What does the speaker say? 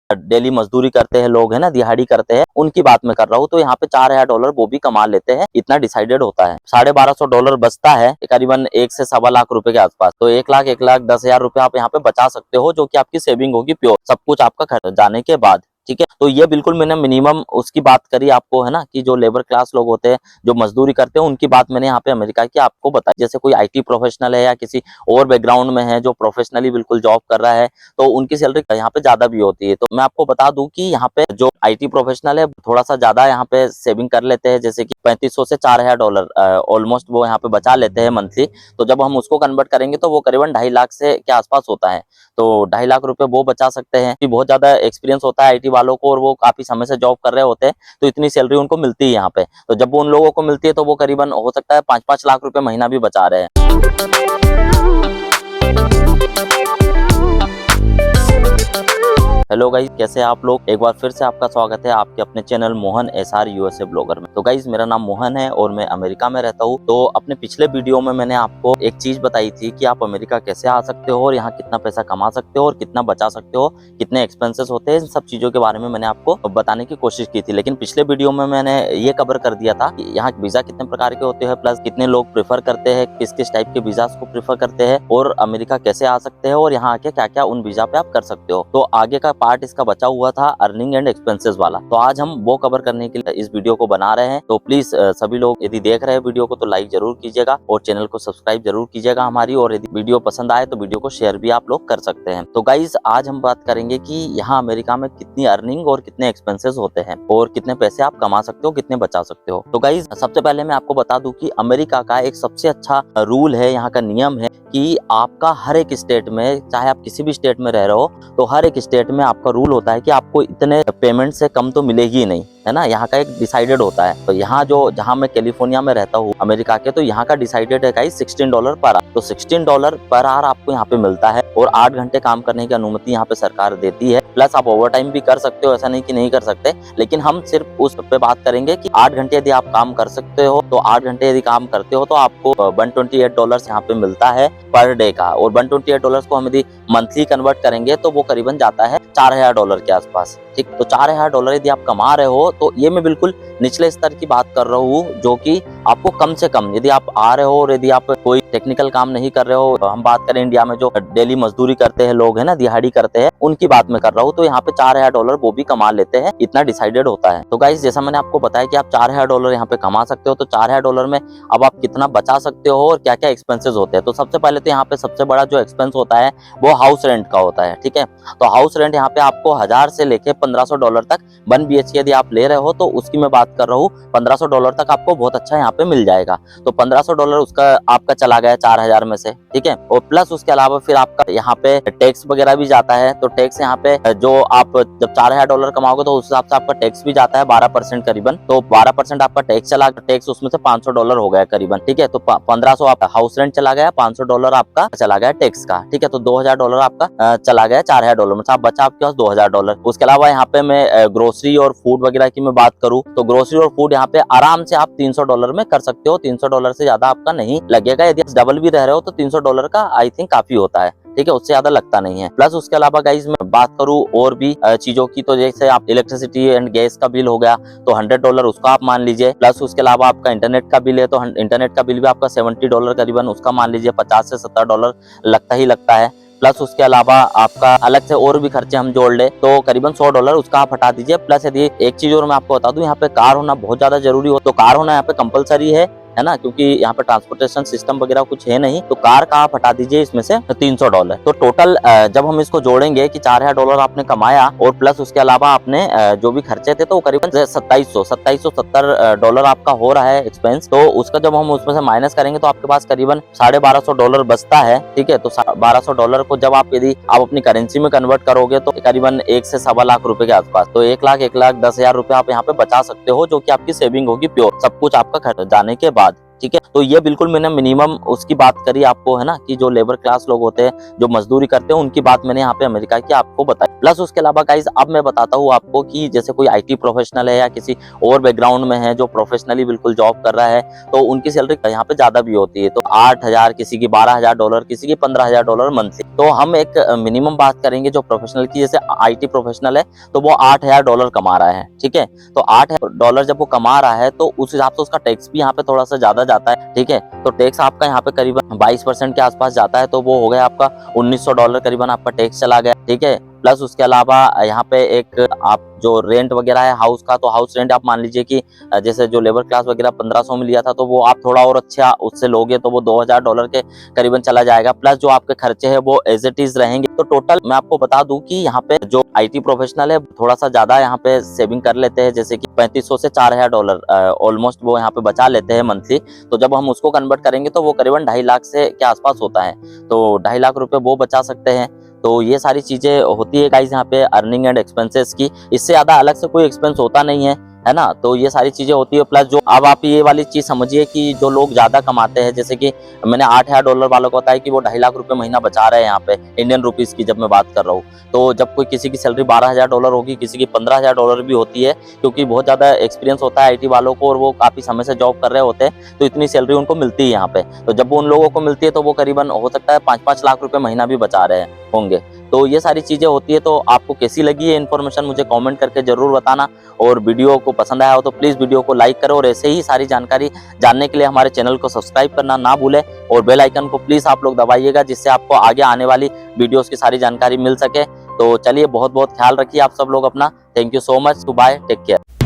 Daily मजदूरी करते हैं लोग, है ना, दिहाड़ी करते हैं, उनकी बात मैं कर रहा हूँ। तो यहाँ पे $4000 वो भी कमा लेते हैं, इतना डिसाइडेड होता है। $1250 बचता है करीबन 1 से सवा लाख रुपए के आसपास। तो 1 लाख 10 हजार आप यहाँ पे बचा सकते हो, जो कि आपकी सेविंग होगी प्योर, सब कुछ आपका खर्च जाने के बाद। ठीक है, तो ये बिल्कुल मैंने मिनिमम उसकी बात करी आपको, है ना, कि जो लेबर क्लास लोग होते हैं, जो मजदूरी करते हैं, उनकी बात मैंने यहाँ पे अमेरिका की आपको बताई। जैसे कोई आईटी प्रोफेशनल है या किसी और बैकग्राउंड में है जो प्रोफेशनली बिल्कुल जॉब कर रहा है, तो उनकी सैलरी यहाँ पे ज्यादा भी होती है। तो मैं आपको बता दूं कि यहाँ पे जो आईटी प्रोफेशनल है थोड़ा सा ज्यादा यहाँ पे सेविंग कर लेते हैं, जैसे कि $3500 से $4000 ऑलमोस्ट वो यहाँ पे बचा लेते हैं मंथली। तो जब हम उसको कन्वर्ट करेंगे तो वो करीबन 2.5 लाख से के आसपास होता है। तो 2.5 लाख रुपए वो बचा सकते हैं। बहुत ज्यादा एक्सपीरियंस होता है आईटी वालों को और वो काफी समय से जॉब कर रहे होते हैं, तो इतनी सैलरी उनको मिलती है यहाँ पे। तो जब वो उन लोगों को मिलती है तो वो करीबन हो सकता है 5-5 लाख रुपए महीना भी बचा रहे हैं। हेलो गाइज, कैसे हैं आप लोग। एक बार फिर से आपका स्वागत है आपके अपने channel Mohan SR USA blogger में। तो गाइज, मेरा नाम मोहन है और मैं अमेरिका में रहता हूँ। तो अपने पिछले वीडियो में मैंने आपको एक चीज बताई थी कि आप अमेरिका कैसे आ सकते हो और यहाँ कितना पैसा कमा सकते हो और कितना बचा सकते हो, कितने एक्सपेंसेस होते हैं, इन सब चीजों के बारे में मैंने आपको बताने की कोशिश की थी। लेकिन पिछले वीडियो में मैंने ये कवर कर दिया था कि यहाँ वीजा कितने प्रकार के होते हैं, प्लस कितने लोग प्रेफर करते हैं, किस किस टाइप के वीजा को प्रेफर करते हैं, और अमेरिका कैसे आ सकते हैं और यहाँ आके क्या क्या उन वीजा पे आप कर सकते हो। तो आगे का पार्ट इसका बचा हुआ था अर्निंग एंड एक्सपेंसेस वाला, तो आज हम वो कवर करने के लिए इस वीडियो को बना रहे हैं। तो प्लीज सभी लोग यदि देख रहे हैं वीडियो को तो लाइक जरूर कीजिएगा और चैनल को सब्सक्राइब जरूर कीजिएगा हमारी, और यदि वीडियो पसंद आए तो वीडियो को शेयर भी आप लोग कर सकते हैं। तो गाइज, आज हम बात करेंगे कि यहाँ अमेरिका में कितनी अर्निंग और कितने एक्सपेंसेस होते हैं और कितने पैसे आप कमा सकते हो, कितने बचा सकते हो। तो गाइज, सबसे पहले मैं आपको बता दूं कि अमेरिका का एक सबसे अच्छा रूल है, यहाँ का नियम है कि आपका हर एक स्टेट में, चाहे आप किसी भी स्टेट में रह रहे हो, तो हर एक स्टेट में आपका रूल होता है कि आपको इतने पेमेंट से कम तो मिलेगी ही नहीं, है ना। यहाँ का एक डिसाइडेड होता है। तो यहाँ जहाँ मैं कैलिफोर्निया में रहता हूँ अमेरिका के, तो यहाँ का डिसाइडेड है गाइस $16 पर आवर। तो $16 पर आवर आपको यहाँ पे मिलता है और 8 घंटे काम करने की अनुमति यहाँ पे सरकार देती है। प्लस आप ओवर टाइम भी कर सकते हो, ऐसा नहीं कि नहीं कर सकते, लेकिन हम सिर्फ उस पे बात करेंगे कि 8 घंटे यदि आप काम कर सकते हो, तो 8 घंटे यदि काम करते हो तो आपको $128 यहाँ पे मिलता है पर डे का। और $128 को हम यदि मंथली कन्वर्ट करेंगे तो वो करीबन जाता है $4000 के आसपास। ठीक, तो $4000 यदि आप कमा रहे हो, तो ये मैं बिल्कुल निचले स्तर की बात कर रहा हूँ, जो कि आपको कम से कम यदि आप आ रहे हो और यदि आप कोई टेक्निकल काम नहीं कर रहे हो, हम बात करें इंडिया में जो डेली मजदूरी करते हैं लोग, है ना, दिहाड़ी करते हैं, उनकी बात मैं कर रहा हूँ, तो यहाँ पे $4000 वो भी कमा लेते हैं, इतना डिसाइडेड होता है। तो गाइस, जैसा मैंने आपको बताया कि आप $4000 यहाँ पे कमा सकते हो, तो $4000 में अब आप कितना बचा सकते हो और क्या क्या एक्सपेंसेस होते हैं। तो सबसे पहले तो यहाँ पे सबसे बड़ा जो एक्सपेंस होता है वो हाउस रेंट का होता है। ठीक है, तो हाउस रेंट यहाँ पे आपको 1000 से लेके $1500 तक 1 BHK यदि आप ले रहे हो, तो उसकी मैं बात कर रहा हूँ, $1500 तक आपको बहुत अच्छा यहाँ पे मिल जाएगा। तो $1500 उसका आपका चला गया 4000 में से। ठीक है, और प्लस उसके अलावा फिर आपका यहाँ पे टैक्स वगैरह भी जाता है। तो टैक्स यहाँ पे जो आप जब $4000 कमाओगे तो उस हिसाब से आपका टैक्स भी जाता है 12% करीबन। तो 12% आपका टैक्स चला, टैक्स उसमें से $500 हो गया करीबन। ठीक है, तो 1500 आपका हाउस रेंट चला गया, $500 आपका चला गया टैक्स का। ठीक है, तो $2000 आपका चला गया $4000 में, आप बचा आपके पास $2000। उसके अलावा यहाँ पे मैं ग्रोसरी और फूड वगैरह की मैं बात करूँ, तो ग्रोसरी और फूड यहाँ पे आराम से आप $300 में कर सकते हो। $300 से ज्यादा आपका नहीं लगेगा। यदि डबल भी रह रहे हो तो $300 का आई थिंक काफी होता है। ठीक है, उससे ज्यादा लगता नहीं है। प्लस उसके अलावा गाइज मैं बात करूँ और भी चीजों की, तो जैसे आप इलेक्ट्रिसिटी एंड गैस का बिल हो गया तो $100 उसका आप मान लीजिए। प्लस उसके अलावा आपका इंटरनेट का बिल है, तो इंटरनेट का बिल भी आपका $70 करीबन, उसका मान लीजिए $50 से $70 लगता ही लगता है। प्लस उसके अलावा आपका अलग से और भी खर्चे हम जोड़ ले तो करीबन $100 उसका आप हटा दीजिए। प्लस यदि एक चीज और मैं आपको बता दूं, यहाँ पे कार होना बहुत ज्यादा जरूरी हो, तो कार होना यहाँ पे कंपलसरी है ना, क्योंकि यहाँ पे ट्रांसपोर्टेशन सिस्टम वगैरह कुछ है नहीं, तो कार का आप हटा दीजिए इसमें से $300। तो टोटल जब हम इसको जोड़ेंगे कि $4000 आपने कमाया और प्लस उसके अलावा आपने जो भी खर्चे थे, तो करीबन $2770 आपका हो रहा है एक्सपेंस। तो उसका जब हम उसमें से माइनस करेंगे तो आपके पास करीबन $1250 बचता है। ठीक है, तो $1200 को जब आप यदि आप अपनी करेंसी में कन्वर्ट करोगे तो करीबन 1 से सवा लाख रुपए के आसपास, तो 1 लाख 10 हजार रुपए आप यहाँ पे बचा सकते हो, जो कि आपकी सेविंग होगी प्योर, सब कुछ आपका खर्च जाने के बाद। ठीक है। तो ये बिल्कुल मैंने मिनिमम उसकी बात करी आपको, है ना, कि जो लेबर क्लास लोग होते हैं, जो मजदूरी करते हैं, उनकी बात मैंने यहाँ पे अमेरिका की आपको बताई। प्लस उसके अलावा गाइज अब मैं बताता हूँ आपको कि जैसे कोई IT प्रोफेशनल है या किसी और बैकग्राउंड में है जो प्रोफेशनली बिल्कुल जॉब कर रहा है, तो उनकी सैलरी यहाँ पे ज्यादा भी होती है। तो 8,000, किसी की $12,000, किसी की $15,000 मंथली। तो हम एक मिनिमम बात करेंगे जो प्रोफेशनल की, जैसे IT प्रोफेशनल है तो वो $8,000 कमा रहा है, ठीक है। तो $8,000 जब वो कमा रहा है तो उस हिसाब से उसका टैक्स भी यहाँ पे थोड़ा सा ज्यादा जाता है, ठीक है। तो टैक्स आपका यहाँ पे करीबन 22% के आसपास जाता है, तो वो हो गया आपका $1,900 करीबन आपका टैक्स चला गया, ठीक है। प्लस उसके अलावा यहाँ पे एक आप जो रेंट वगैरह है हाउस का, तो हाउस रेंट आप मान लीजिए कि जैसे जो लेबर क्लास वगैरह 1500 में लिया था, तो वो आप थोड़ा और अच्छा उससे लोगे तो वो $2,000 के करीबन चला जाएगा। प्लस जो आपके खर्चे हैं वो एज इट इज रहेंगे। तो टोटल मैं आपको बता दूं कि यहाँ पे जो IT प्रोफेशनल है थोड़ा सा ज्यादा यहाँ पे सेविंग कर लेते हैं, जैसे कि $3,500 से $4,000 ऑलमोस्ट वो यहाँ पे बचा लेते हैं मंथली। तो जब हम उसको कन्वर्ट करेंगे तो वो करीबन 2.5 लाख से के आसपास होता है, तो 2.5 लाख रुपए वो बचा सकते हैं। तो ये सारी चीजें होती है गाइस यहाँ पे अर्निंग एंड एक्सपेंसेस की, इससे ज्यादा अलग से कोई एक्सपेंस होता नहीं है ना। तो ये सारी चीजें होती है। प्लस जो अब आप ये वाली चीज समझिए कि जो लोग ज्यादा कमाते हैं, जैसे कि मैंने $8,000 वालों को बताया कि वो 2.5 लाख रुपए महीना बचा रहे हैं यहाँ पे इंडियन रुपीज की जब मैं बात कर रहा हूँ। तो जब कोई किसी की सैलरी $12,000 होगी, किसी की $15,000 भी होती है, क्योंकि बहुत ज्यादा एक्सपीरियंस होता है IT वालों को और वो काफी समय से जॉब कर रहे होते हैं, तो इतनी सैलरी उनको मिलती है यहाँ पे। तो जब उन लोगों को मिलती है तो वो करीबन हो सकता है 5-5 लाख रुपए महीना भी बचा रहे होंगे। तो ये सारी चीजें होती है। तो आपको कैसी लगी ये इन्फॉर्मेशन मुझे कमेंट करके जरूर बताना, और वीडियो को पसंद आया हो तो प्लीज वीडियो को लाइक करो, और ऐसे ही सारी जानकारी जानने के लिए हमारे चैनल को सब्सक्राइब करना ना भूलें, और बेल आइकन को प्लीज आप लोग दबाइएगा, जिससे आपको आगे आने वाली वीडियोस की सारी जानकारी मिल सके। तो चलिए, बहुत बहुत ख्याल रखिए आप सब लोग अपना। Thank you so much, bye, take care.